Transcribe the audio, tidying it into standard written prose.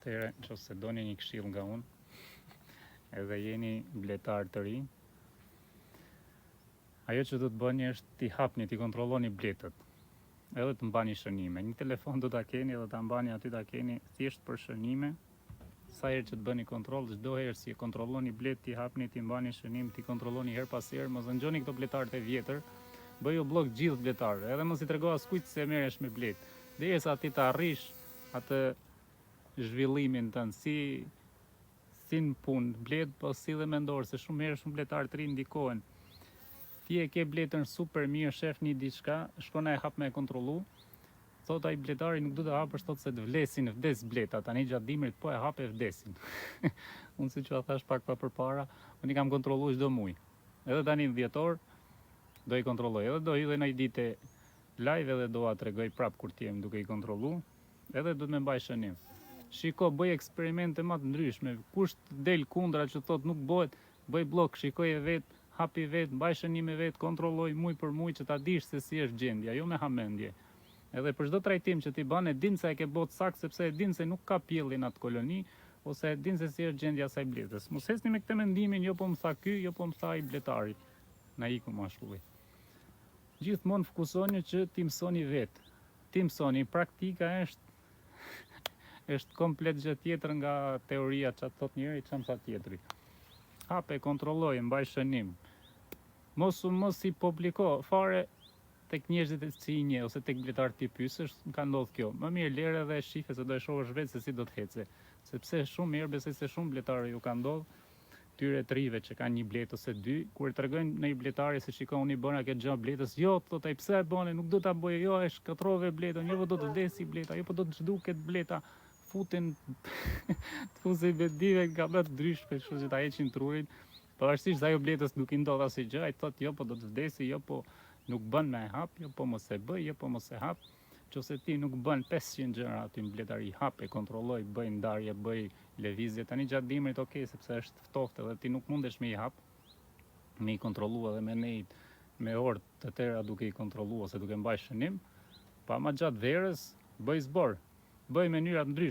Tere, nëse doni një këshill nga unë, edhe jeni bletar të ri, ajo që do të bëni është t'i hapni, t'i kontrolloni bletët, edhe të mbani shënime. Një telefon do t'a keni edhe t'a mbani aty t'a keni thjesht për shënime. Sa herë që të bëni kontroll, çdo herë si e kontrolloni blet, t'i hapni, t'i mbani shënim, t'i kontrolloni her pas herë, mos nxjoni këto bletarët e vjetër, bëju blok gjithë bletarë, edhe mos i tregoj askujt se merresh me blet. Derisa ti të arrish atë zhvillimin tënd, si në punë, blet, po si dhe mendor, se shumë herë shumë bletarë të rinj ndikohen. Ti e ke bletën super mirë, shef një diçka, shkona e hap me e kontrollu, thot ai bletari nuk du të hapësh, thot se të vlesin, vdes bleta, tani gjatë dimrit po e hap e vdesin. Unë si që a thash pak pa përpara, unë i kam kontrollu çdo muj. Edhe tani në dhjetor, do i kontrolloj, edhe do hidhe në dite live edhe do a tregoj prap kur t'jem duke i kontrollu, edhe do të me mbaj shënim. Shiko, bëj eksperimente më të ndryshme, kush del kundra që thot nuk bëhet, bëj blok, shikoj e vet, hapi vet, mbaj shënim e vet, kontrolloj muj për muj që ta dish se si është gjendja, jo me hamendje. Edhe për çdo trajtim që ti bën, e din se e ke bot sakt, sepse e din se nuk ka pjellin atë koloni, ose e din se si është gjendja asaj bletës. Mos hesni me këtë mendimin, jo po më tha ky, jo po më tha ai bletari. Na iku mashkulli. Gjithmonë fokusoni që ti mësoni vet. Ti mësoni, praktika është komplet gjë tjetër nga teoria që thot njëri, që mësa tjetri. Hape, kontrolloj, mbaj shënim. Mos i publiko fare tek njerëzit e si i nje, ose tek bletar ti pyesësh, ka ndodhur kjo. Më mirë lere dhe shife se do e shohësh vetë se si do të hece. Sepse shumë mirë besoj se shumë bletarë ju ka ndodhur, tyre të rive që kanë një blet ose dy, kur tregojnë në i bletari se shikon unë i bëna këtë gjë bletës, jo, thot ai pse e bëni, nuk do ta bëj, jo, e shkatrove bletën, jo, do të vdesi bleta, jo, po do të zhduket bleta, futen të fuzë bedive nga më të ndryshme, kështu që ta heqin trurin, pavarësisht se ajo bletës nuk i ndodh asnjë gjë, ai thot jo, po do të vdesi, jo, po nuk bën me e hap, jo, po mos e bëj, jo, po mos e hap. Nëse ti nuk bën 500 gjëra aty në bletari, hape, kontrolloj, bëj ndarje, bëj lëvizje, tani gjatë dimrit okay, sepse është ftohtë edhe ti nuk mundesh me i hap, me i kontrollu edhe me nejt, me orë të tëra duke i kontrollu ose duke mbaj shënim, pa ma gjatë verës, bëj zbor, bëj mënyra të ndryshme.